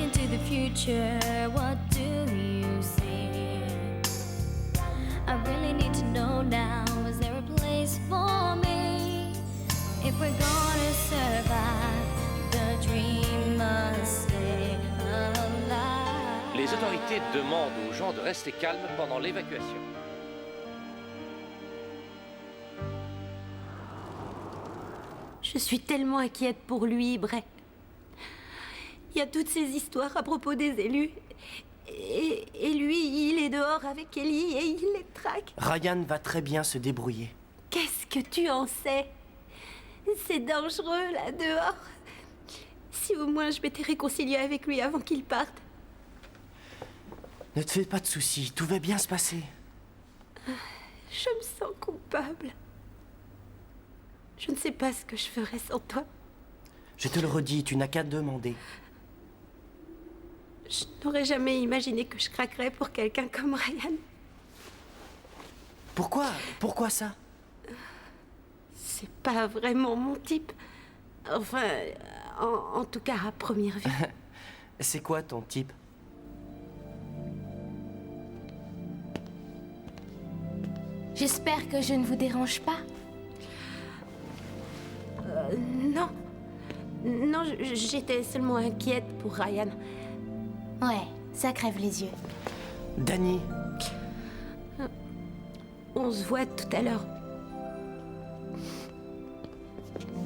into the future, what do you see? I really need to know now, is there a place for me? If we're gonna survive, the dream must stay alive. Les autorités demandent aux gens de rester calmes pendant l'évacuation. Je suis tellement inquiète pour lui, Bray. Il y a toutes ces histoires à propos des élus. Et lui, il est dehors avec Ellie et il les traque. Ryan va très bien se débrouiller. Qu'est-ce que tu en sais? C'est dangereux, là, dehors. Si au moins je m'étais réconciliée avec lui avant qu'il parte. Ne te fais pas de soucis, tout va bien se passer. Je me sens coupable. Je ne sais pas ce que je ferais sans toi. Je te le redis, tu n'as qu'à demander. Je n'aurais jamais imaginé que je craquerais pour quelqu'un comme Ryan. Pourquoi? Pourquoi ça? C'est pas vraiment mon type. Enfin, en tout cas, à première vue. C'est quoi ton type? J'espère que je ne vous dérange pas. Non. Non, j'étais seulement inquiète pour Ryan. Ouais, ça crève les yeux. Danny, On se voit tout à l'heure.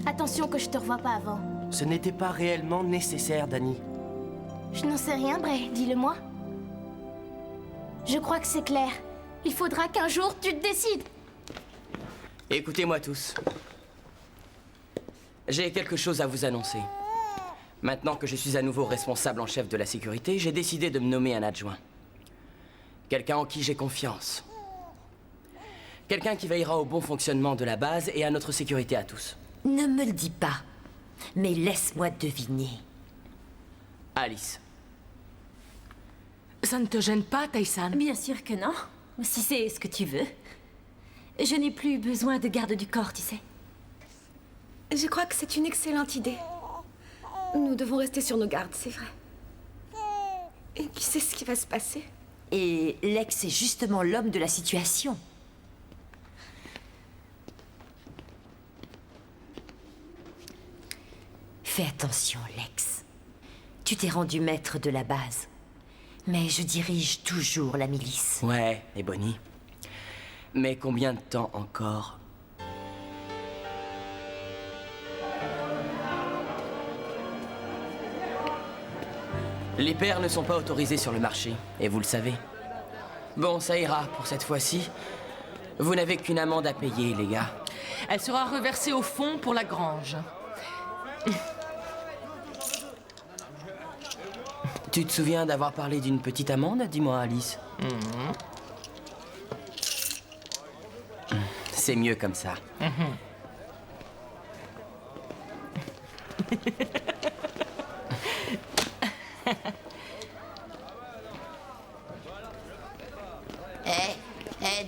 Attention que je te revoie pas avant. ce n'était pas réellement nécessaire, Danny. Je n'en sais rien, Bray, dis-le-moi. Je crois que c'est clair. Il faudra qu'un jour tu te décides. Écoutez-moi tous. J'ai quelque chose à vous annoncer. Maintenant que je suis à nouveau responsable en chef de la sécurité, j'ai décidé de me nommer un adjoint. Quelqu'un en qui j'ai confiance. Quelqu'un qui veillera au bon fonctionnement de la base et à notre sécurité à tous. Ne me le dis pas, mais laisse-moi deviner. Alice. Ça ne te gêne pas, Tyson? Bien sûr que non, si c'est ce que tu veux. Je n'ai plus besoin de garde du corps, tu sais. Je crois que c'est une excellente idée. Nous devons rester sur nos gardes, c'est vrai. Et qui sait ce qui va se passer? Et Lex est justement l'homme de la situation. Fais attention, Lex. Tu t'es rendu maître de la base. Mais je dirige toujours la milice. Ouais, et Bonnie. Mais combien de temps encore? Les paires ne sont pas autorisées sur le marché, et vous le savez. Bon, ça ira pour cette fois-ci. Vous n'avez qu'une amende à payer, les gars. Elle sera reversée au fond pour la grange. Tu te souviens d'avoir parlé d'une petite amende? Dis-moi, Alice. C'est mieux comme ça.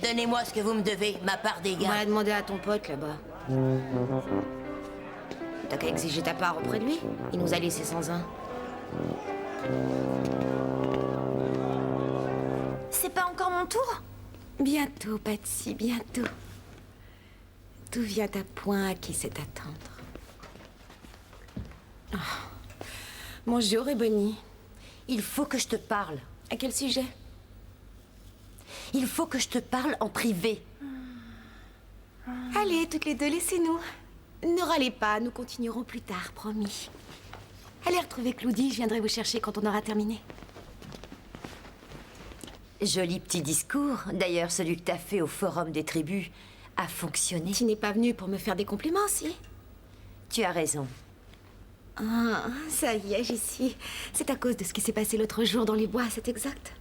Donnez-moi ce que vous me devez, ma part des On va gars. demander à ton pote là-bas. T'as qu'à exiger ta part auprès de lui. Il nous a laissés sans un. C'est pas encore mon tour? Bientôt, Patsy, bientôt. Tout vient à point à qui sait attendre. Oh. Bonjour, Ebony. Il faut que je te parle. À quel sujet? Il faut que je te parle en privé. Allez, toutes les deux, laissez-nous. Ne râlez pas, nous continuerons plus tard, promis. Allez retrouver Claudie, je viendrai vous chercher quand on aura terminé. Joli petit discours. D'ailleurs, celui que t'as fait au Forum des Tribus a fonctionné. Tu n'es pas venu pour me faire des compliments, si? Tu as raison. Ah, ça y est, j'y suis. C'est à cause de ce qui s'est passé l'autre jour dans les bois, c'est exact.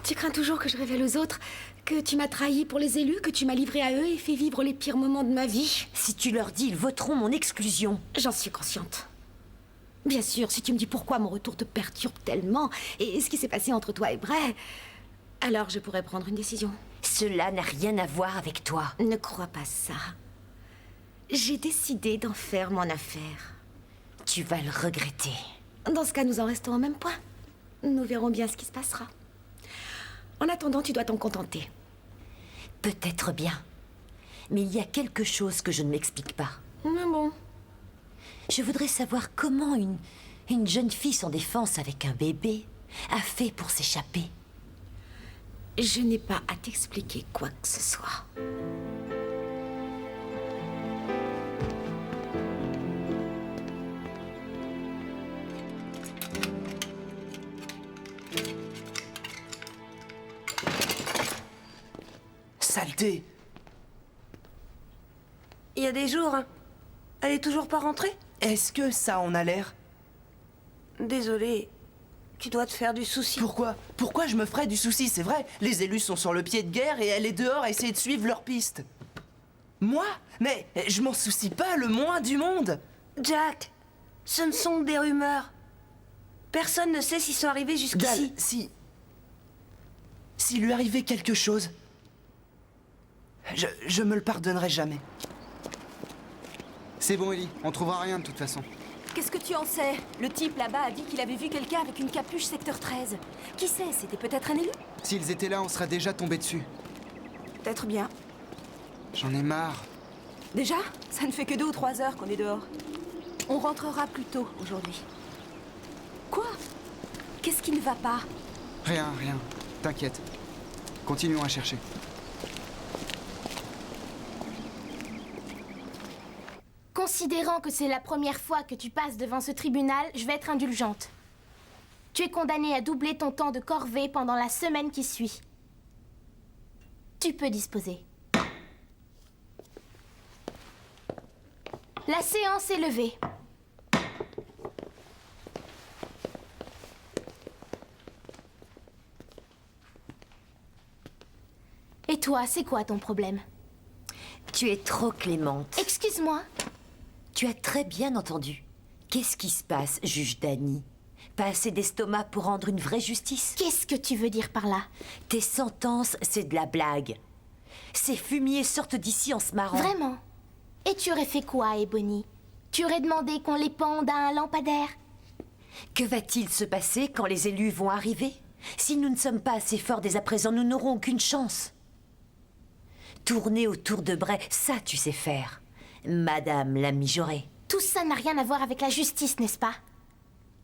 Tu crains toujours que je révèle aux autres que tu m'as trahi pour les élus, que tu m'as livré à eux et fait vivre les pires moments de ma vie? Si tu leur dis, ils voteront mon exclusion. J'en suis consciente. Bien sûr, si tu me dis pourquoi mon retour te perturbe tellement et ce qui s'est passé entre toi et Bray, alors je pourrais prendre une décision. Cela n'a rien à voir avec toi. Ne crois pas ça. J'ai décidé d'en faire mon affaire. Tu vas le regretter. Dans ce cas, nous en restons au même point. Nous verrons bien ce qui se passera. En attendant, tu dois t'en contenter. Peut-être bien. Mais il y a quelque chose que je ne m'explique pas. Mais bon, Je voudrais savoir comment une jeune fille sans défense avec un bébé a fait pour s'échapper. je n'ai pas à t'expliquer quoi que ce soit. Saleté! Il y a des jours, hein. Elle est toujours pas rentrée? Est-ce que ça en a l'air? Désolée. Tu dois te faire du souci. Pourquoi? Pourquoi je me ferais du souci? C'est vrai, les élus sont sur le pied de guerre et elle est dehors à essayer de suivre leur piste. Moi? Mais je m'en soucie pas le moins du monde! Jack, ce ne sont que des rumeurs. Personne ne sait s'ils sont arrivés Dal, jusqu'ici. si lui arrivait quelque chose, je me le pardonnerai jamais. C'est bon, Ellie, on trouvera rien de toute façon. Qu'est-ce que tu en sais? Le type là-bas a dit qu'il avait vu quelqu'un avec une capuche secteur 13. Qui sait? C'était peut-être un élu? S'ils étaient là, on serait déjà tombé dessus. Peut-être bien. J'en ai marre. Déjà? Ça ne fait que 2 ou 3 heures qu'on est dehors. On rentrera plus tôt aujourd'hui. Quoi? Qu'est-ce qui ne va pas? Rien. T'inquiète. Continuons à chercher. Considérant que c'est la première fois que tu passes devant ce tribunal, je vais être indulgente. Tu es condamné à doubler ton temps de corvée pendant la semaine qui suit. Tu peux disposer. La séance est levée. Et toi, c'est quoi ton problème? Tu es trop clémente. Excuse-moi. Tu as très bien entendu. Qu'est-ce qui se passe, juge Dany? Pas assez d'estomac pour rendre une vraie justice? Qu'est-ce que tu veux dire par là? Tes sentences, c'est de la blague. Ces fumiers sortent d'ici en se marrant. Vraiment? Et tu aurais fait quoi, Ebony? Tu aurais demandé qu'on les pende à un lampadaire? Que va-t-il se passer quand les élus vont arriver? Si nous ne sommes pas assez forts dès à présent, nous n'aurons aucune chance. Tourner autour de Bray, ça tu sais faire. Madame la mijaurée. Tout ça n'a rien à voir avec la justice, n'est-ce pas?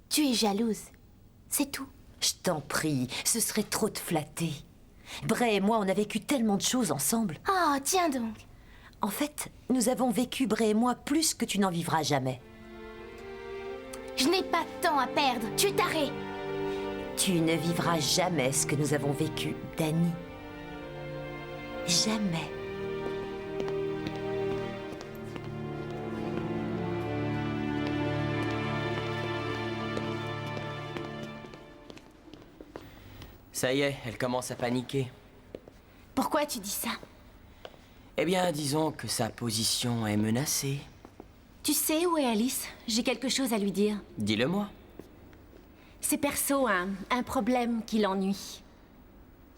Tu es jalouse. C'est tout. Je t'en prie, ce serait trop te flatter. Bray et moi, on a vécu tellement de choses ensemble. Oh, tiens donc. En fait, nous avons vécu, Bray et moi, plus que tu n'en vivras jamais. Je n'ai pas de temps à perdre. Tu es taré. Tu ne vivras jamais ce que nous avons vécu, Dany. Jamais. Ça y est, elle commence à paniquer. Pourquoi tu dis ça? Eh bien, disons que sa position est menacée. Tu sais où est Alice? J'ai quelque chose à lui dire. Dis-le-moi. C'est perso, un problème qui l'ennuie.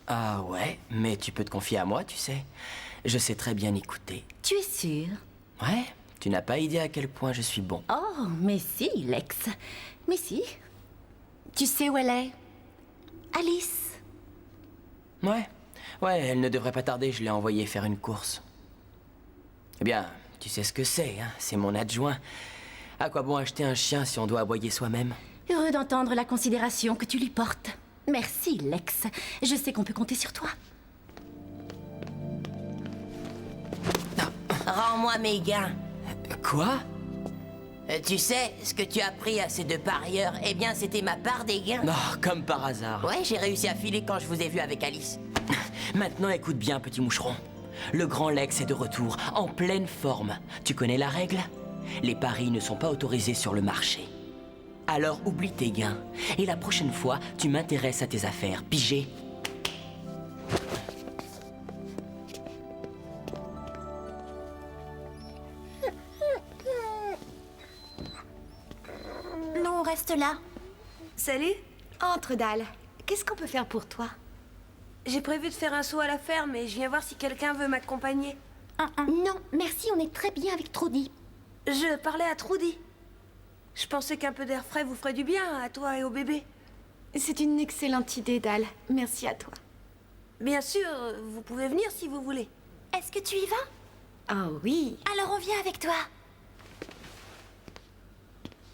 Ah ouais, mais tu peux te confier à moi, tu sais. Je sais très bien écouter. Tu es sûre? Ouais, tu n'as pas idée à quel point je suis bon. Oh, mais si, Lex. Mais si. Tu sais où elle est? Alice. Ouais, elle ne devrait pas tarder, je l'ai envoyée faire une course. Eh bien, tu sais ce que c'est, hein, c'est mon adjoint. À quoi bon acheter un chien si on doit aboyer soi-même? Heureux d'entendre la considération que tu lui portes. Merci, Lex. Je sais qu'on peut compter sur toi. Rends-moi mes gains. Quoi? Tu sais, ce que tu as pris à ces deux parieurs, eh bien, c'était ma part des gains. Non, comme par hasard. Ouais, j'ai réussi à filer quand je vous ai vu avec Alice. Maintenant, écoute bien, petit moucheron. Le grand Lex est de retour, en pleine forme. Tu connais la règle? Les paris ne sont pas autorisés sur le marché. Alors oublie tes gains. Et la prochaine fois, tu m'intéresses à tes affaires. Pigé? Non, on reste là. Salut. Entre, Dal. Qu'est-ce qu'on peut faire pour toi? J'ai prévu de faire un saut à la ferme et je viens voir si quelqu'un veut m'accompagner. Non, merci, on est très bien avec Trudy. Je parlais à Trudy. Je pensais qu'un peu d'air frais vous ferait du bien, à toi et au bébé. C'est une excellente idée, Dal. Merci à toi. Bien sûr, vous pouvez venir si vous voulez. Est-ce que tu y vas? Ah oui. Alors on vient avec toi.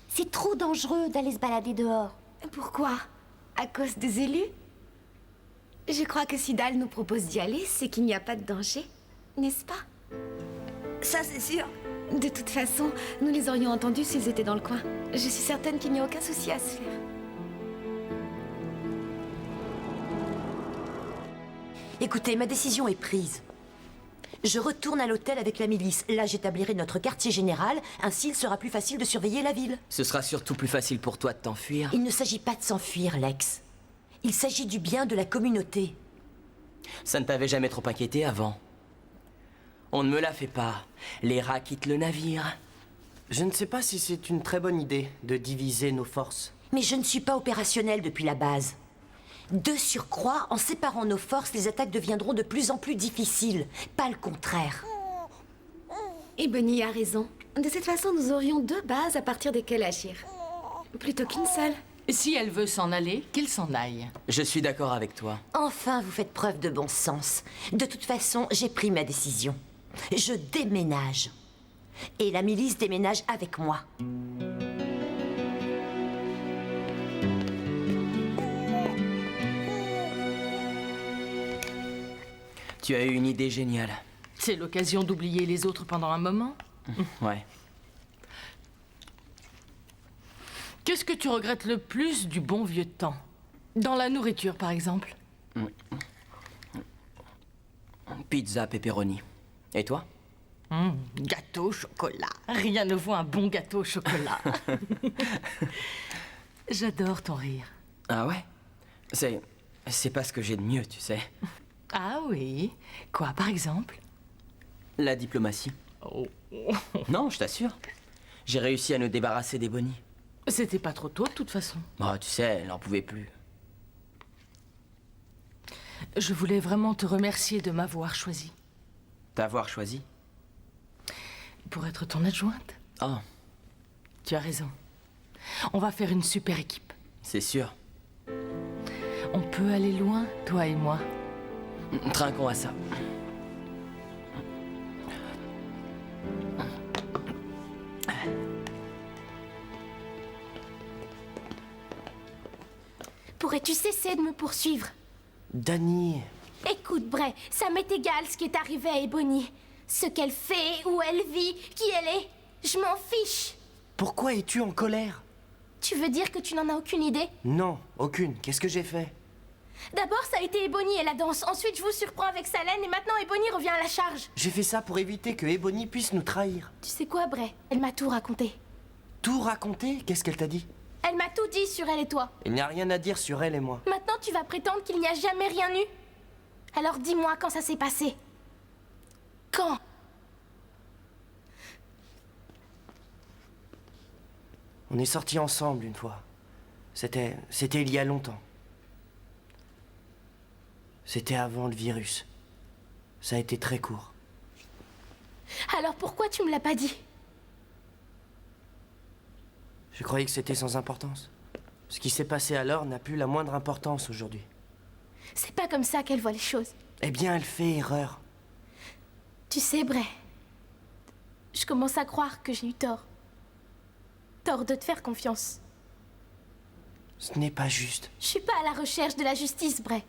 C'est trop dangereux d'aller se balader dehors. Pourquoi? À cause des élus? Je crois que si Dal nous propose d'y aller, c'est qu'il n'y a pas de danger, n'est-ce pas? Ça, c'est sûr. De toute façon, nous les aurions entendus s'ils étaient dans le coin. Je suis certaine qu'il n'y a aucun souci à se faire. Écoutez, ma décision est prise. Je retourne à l'hôtel avec la milice. Là, j'établirai notre quartier général. Ainsi, il sera plus facile de surveiller la ville. Ce sera surtout plus facile pour toi de t'enfuir. Il ne s'agit pas de s'enfuir, Lex. Il s'agit du bien de la communauté. Ça ne t'avait jamais trop inquiété avant? On ne me la fait pas. Les rats quittent le navire. Je ne sais pas si c'est une très bonne idée de diviser nos forces. Mais je ne suis pas opérationnelle depuis la base. De surcroît, en séparant nos forces, les attaques deviendront de plus en plus difficiles. Pas le contraire. Et Bonnie a raison. De cette façon, nous aurions 2 bases à partir desquelles agir. Plutôt qu'une seule. Si elle veut s'en aller, qu'elle s'en aille. Je suis d'accord avec toi. Enfin, vous faites preuve de bon sens. De toute façon, j'ai pris ma décision. Je déménage. Et la milice déménage avec moi. Tu as eu une idée géniale. C'est l'occasion d'oublier les autres pendant un moment. Ouais. Qu'est-ce que tu regrettes le plus du bon vieux temps? Dans la nourriture, par exemple. Pizza pepperoni. Et toi? Gâteau au chocolat. Rien ne vaut un bon gâteau au chocolat. J'adore ton rire. Ah ouais? C'est pas ce que j'ai de mieux, tu sais. Ah oui? Quoi, par exemple? La diplomatie. Oh. Non, je t'assure. J'ai réussi à nous débarrasser des Bonnie. C'était pas trop tôt, de toute façon. Oh, tu sais, elle n'en pouvait plus. Je voulais vraiment te remercier de m'avoir choisi. T'avoir choisi? Pour être ton adjointe. Oh. Tu as raison. On va faire une super équipe. C'est sûr. On peut aller loin, toi et moi. Trinquons à ça. Pourrais-tu cesser de me poursuivre? Dani... Écoute, Bray, ça m'est égal ce qui est arrivé à Ebony. Ce qu'elle fait, où elle vit, qui elle est. Je m'en fiche. Pourquoi es-tu en colère? Tu veux dire que tu n'en as aucune idée? Non, aucune. Qu'est-ce que j'ai fait? D'abord, ça a été Ebony et la danse. Ensuite, je vous surprends avec Salène et maintenant Ebony revient à la charge. J'ai fait ça pour éviter que Ebony puisse nous trahir. Tu sais quoi, Bray? Elle m'a tout raconté. Tout raconté? Qu'est-ce qu'elle t'a dit? Elle m'a tout dit sur elle et toi. Il n'y a rien à dire sur elle et moi. Maintenant, tu vas prétendre qu'il n'y a jamais rien eu? Alors dis-moi quand ça s'est passé. Quand? On est sortis ensemble une fois. C'était il y a longtemps. C'était avant le virus. Ça a été très court. Alors pourquoi tu me l'as pas dit? Je croyais que c'était sans importance. Ce qui s'est passé alors n'a plus la moindre importance aujourd'hui. C'est pas comme ça qu'elle voit les choses. Eh bien, elle fait erreur. Tu sais, Bray, je commence à croire que j'ai eu tort. Tort de te faire confiance. Ce n'est pas juste. Je suis pas à la recherche de la justice, Bray.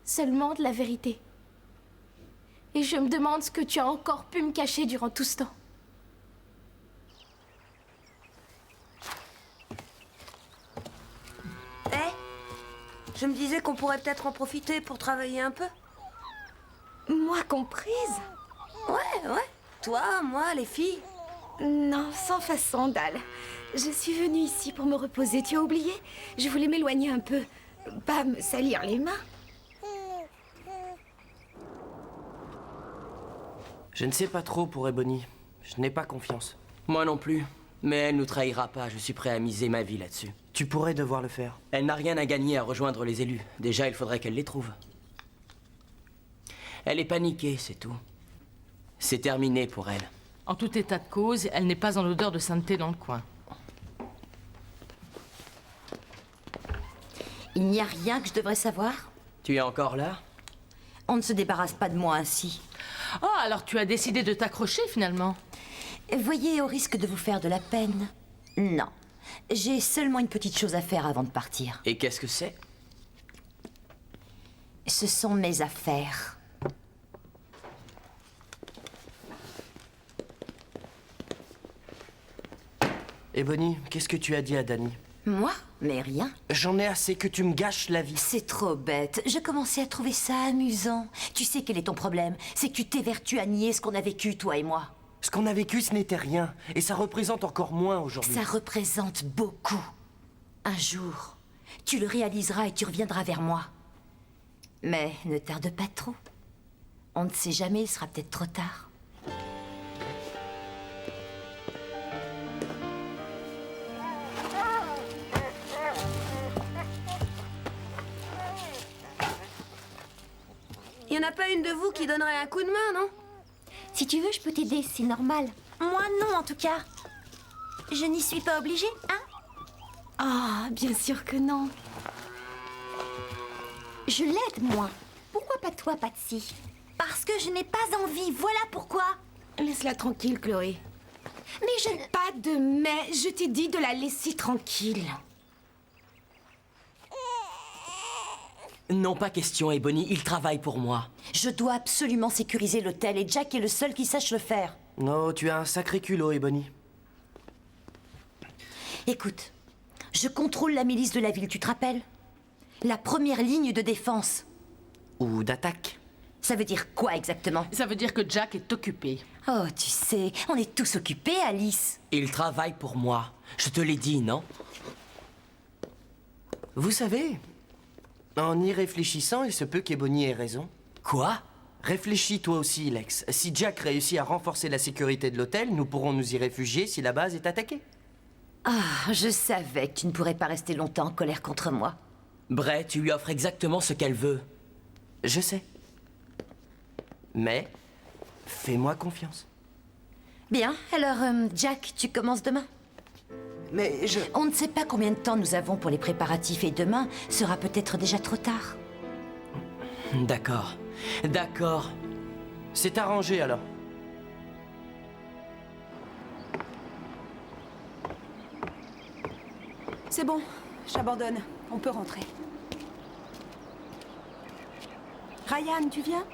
Seulement de la vérité. Et je me demande ce que tu as encore pu me cacher durant tout ce temps. Je me disais qu'on pourrait peut-être en profiter pour travailler un peu. Moi comprise? Ouais. Toi, moi, les filles. Non, sans façon, Dal. Je suis venue ici pour me reposer. Tu as oublié? Je voulais m'éloigner un peu. Pas me salir les mains. Je ne sais pas trop pour Ebony. Je n'ai pas confiance. Moi non plus. Mais elle nous trahira pas. Je suis prêt à miser ma vie là-dessus. Tu pourrais devoir le faire. Elle n'a rien à gagner à rejoindre les élus. Déjà, il faudrait qu'elle les trouve. Elle est paniquée, c'est tout. C'est terminé pour elle. En tout état de cause, elle n'est pas en odeur de sainteté dans le coin. Il n'y a rien que je devrais savoir? Tu es encore là? On ne se débarrasse pas de moi ainsi. Oh, alors tu as décidé de t'accrocher finalement? Voyez, au risque de vous faire de la peine. Non. J'ai seulement une petite chose à faire avant de partir. Et qu'est-ce que c'est? Ce sont mes affaires. Et Bonnie, qu'est-ce que tu as dit à Danny? Moi? Mais rien. J'en ai assez que tu me gâches la vie. C'est trop bête. Je commençais à trouver ça amusant. Tu sais quel est ton problème? C'est que tu t'évertues à nier ce qu'on a vécu, toi et moi. Ce qu'on a vécu, ce n'était rien. Et ça représente encore moins aujourd'hui. Ça représente beaucoup. Un jour, tu le réaliseras et tu reviendras vers moi. Mais ne tarde pas trop. On ne sait jamais, il sera peut-être trop tard. Il n'y en a pas une de vous qui donnerait un coup de main, non? Si tu veux, je peux t'aider, c'est normal. Moi, non, en tout cas. Je n'y suis pas obligée, hein? Ah, bien sûr que non. Je l'aide, moi. Pourquoi pas toi, Patsy? Parce que je n'ai pas envie, voilà pourquoi. Laisse-la tranquille, Chloé. Mais je... Pas de mais, je t'ai dit de la laisser tranquille. Non, pas question, Ebony, il travaille pour moi. Je dois absolument sécuriser l'hôtel et Jack est le seul qui sache le faire. Non, tu as un sacré culot, Ebony. Écoute, je contrôle la milice de la ville, tu te rappelles? La première ligne de défense. Ou d'attaque. Ça veut dire quoi exactement? Ça veut dire que Jack est occupé. Oh, tu sais, on est tous occupés, Alice. Il travaille pour moi. Je te l'ai dit, non? Vous savez, en y réfléchissant, il se peut qu'Ebony ait raison. Quoi? Réfléchis toi aussi, Lex. Si Jack réussit à renforcer la sécurité de l'hôtel, nous pourrons nous y réfugier si la base est attaquée. Ah, je savais que tu ne pourrais pas rester longtemps en colère contre moi. Bray, tu lui offres exactement ce qu'elle veut. Je sais. Mais, fais-moi confiance. Bien, alors, Jack, tu commences demain? Mais je... On ne sait pas combien de temps nous avons pour les préparatifs et demain sera peut-être déjà trop tard. D'accord. D'accord. C'est arrangé alors. C'est bon, j'abandonne. On peut rentrer. Ryan, tu viens?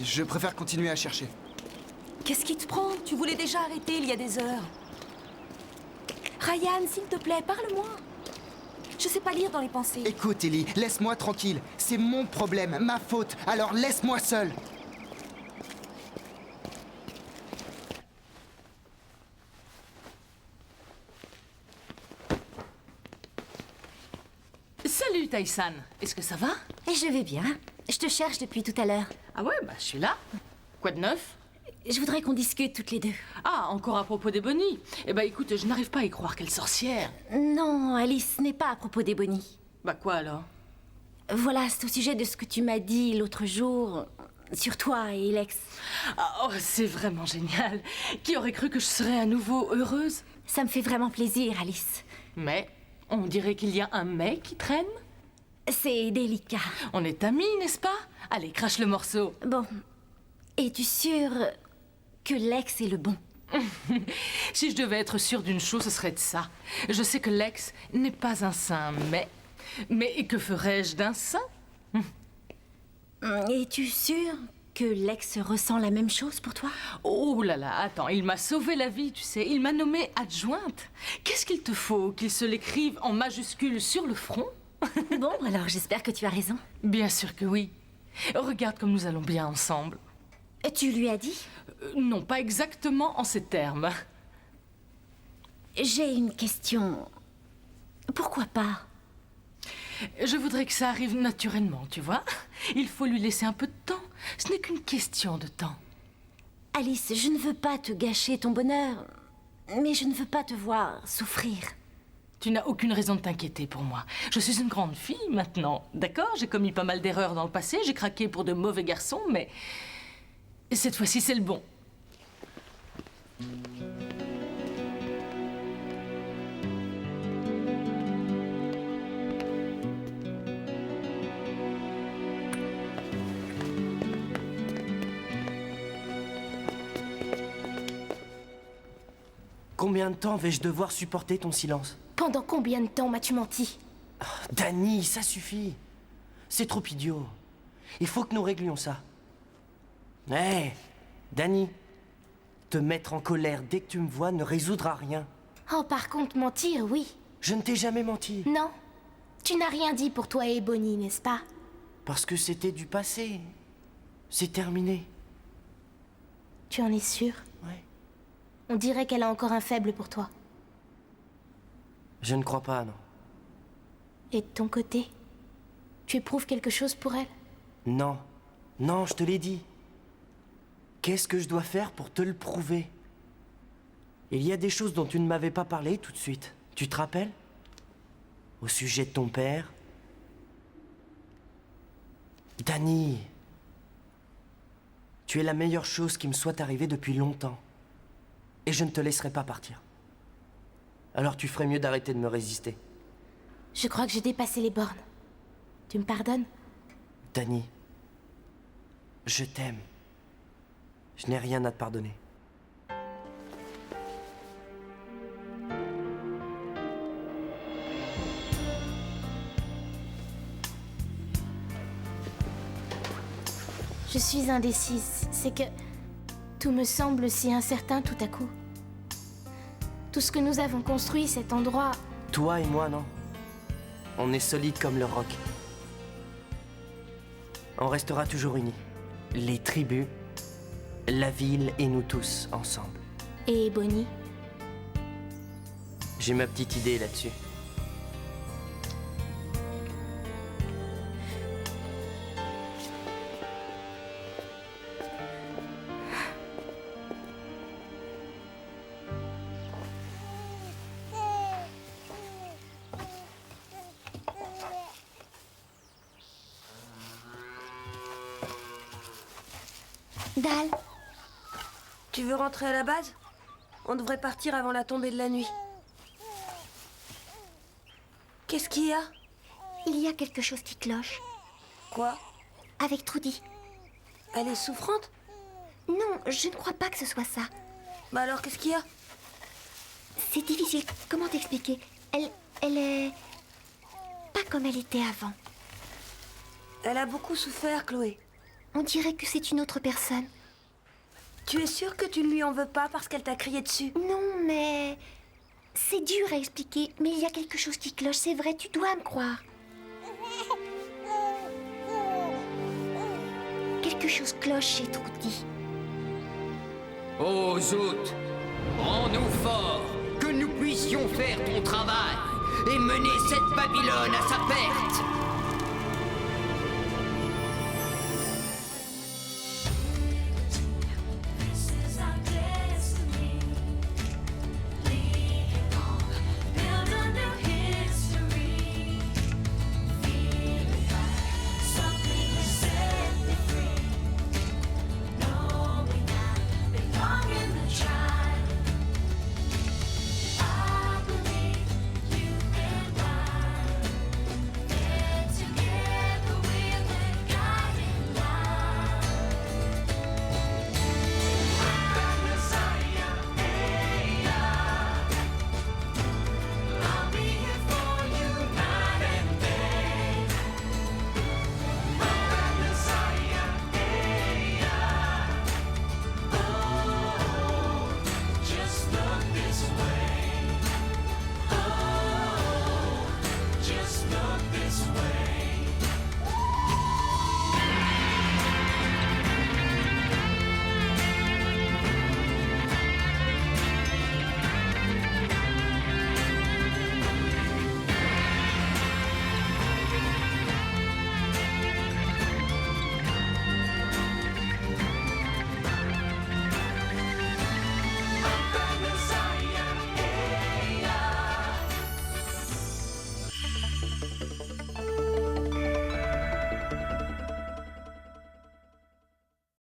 Je préfère continuer à chercher. Qu'est-ce qui te prend? Tu voulais déjà arrêter il y a des heures. Ryan, s'il te plaît, parle-moi. Je sais pas lire dans les pensées. Écoute, Ellie, laisse-moi tranquille. C'est mon problème, ma faute. Alors laisse-moi seul. Salut, Tyson. Est-ce que ça va? Et je vais bien. Je te cherche depuis tout à l'heure. Ah ouais, bah je suis là. Quoi de neuf? Je voudrais qu'on discute toutes les deux. Ah, encore à propos d'Ebony. Eh ben écoute, je n'arrive pas à y croire, quelle sorcière. Non, Alice, ce n'est pas à propos d'Ebony. Bah quoi alors? Voilà, c'est au sujet de ce que tu m'as dit l'autre jour sur toi et Lex. Ah, oh, c'est vraiment génial. Qui aurait cru que je serais à nouveau heureuse? Ça me fait vraiment plaisir, Alice. Mais on dirait qu'il y a un mais qui traîne. C'est délicat. On est amis, n'est-ce pas? Allez, crache le morceau. Bon. Es-tu sûre que Lex est le bon? Si je devais être sûre d'une chose, ce serait de ça. Je sais que Lex n'est pas un saint, mais que ferais-je d'un saint? Es-tu sûre que Lex ressent la même chose pour toi? Oh là là, attends, il m'a sauvé la vie, tu sais. Il m'a nommée adjointe. Qu'est-ce qu'il te faut? Qu'il se l'écrive en majuscule sur le front? Bon, alors j'espère que tu as raison. Bien sûr que oui. Regarde comme nous allons bien ensemble. Tu lui as dit? Non, pas exactement en ces termes. J'ai une question. Pourquoi pas? Je voudrais que ça arrive naturellement, tu vois. Il faut lui laisser un peu de temps. Ce n'est qu'une question de temps. Alice, je ne veux pas te gâcher ton bonheur, mais je ne veux pas te voir souffrir. Tu n'as aucune raison de t'inquiéter pour moi. Je suis une grande fille maintenant, d'accord? J'ai commis pas mal d'erreurs dans le passé, j'ai craqué pour de mauvais garçons, mais cette fois-ci, c'est le bon. Combien de temps vais-je devoir supporter ton silence? Pendant combien de temps m'as-tu menti? Dani, ça suffit. C'est trop idiot. Il faut que nous réglions ça. Hé, Dani, te mettre en colère dès que tu me vois ne résoudra rien. Oh, par contre, mentir, oui. Je ne t'ai jamais menti. Non. Tu n'as rien dit pour toi et Bonnie, n'est-ce pas? Parce que c'était du passé. C'est terminé. Tu en es sûr? Ouais. On dirait qu'elle a encore un faible pour toi. Je ne crois pas, non. Et de ton côté, tu éprouves quelque chose pour elle? Non. Non, je te l'ai dit. Qu'est-ce que je dois faire pour te le prouver? Il y a des choses dont tu ne m'avais pas parlé tout de suite. Tu te rappelles? Au sujet de ton père. Dani, tu es la meilleure chose qui me soit arrivée depuis longtemps. Et je ne te laisserai pas partir. Alors tu ferais mieux d'arrêter de me résister. Je crois que j'ai dépassé les bornes. Tu me pardonnes? Dani, je t'aime. Je n'ai rien à te pardonner. Je suis indécise. C'est que tout me semble si incertain tout à coup. Tout ce que nous avons construit, cet endroit... Toi et moi, non. On est solides comme le roc. On restera toujours unis. Les tribus, la ville et nous tous ensemble. Et Bonnie? J'ai ma petite idée là-dessus. Dal, tu veux rentrer à la base? On devrait partir avant la tombée de la nuit. Qu'est-ce qu'il y a? Il y a quelque chose qui cloche. Quoi? Avec Trudy. Elle est souffrante? Non, je ne crois pas que ce soit ça. Bah alors, qu'est-ce qu'il y a? C'est difficile. Comment t'expliquer? Elle est... pas comme elle était avant. Elle a beaucoup souffert, Chloé. On dirait que c'est une autre personne. Tu es sûre que tu ne lui en veux pas parce qu'elle t'a crié dessus? Non, mais... c'est dur à expliquer, mais il y a quelque chose qui cloche, c'est vrai, tu dois me croire. Quelque chose cloche chez Trudy. Ô Zout, rends-nous forts, que nous puissions faire ton travail et mener cette Babylone à sa perte.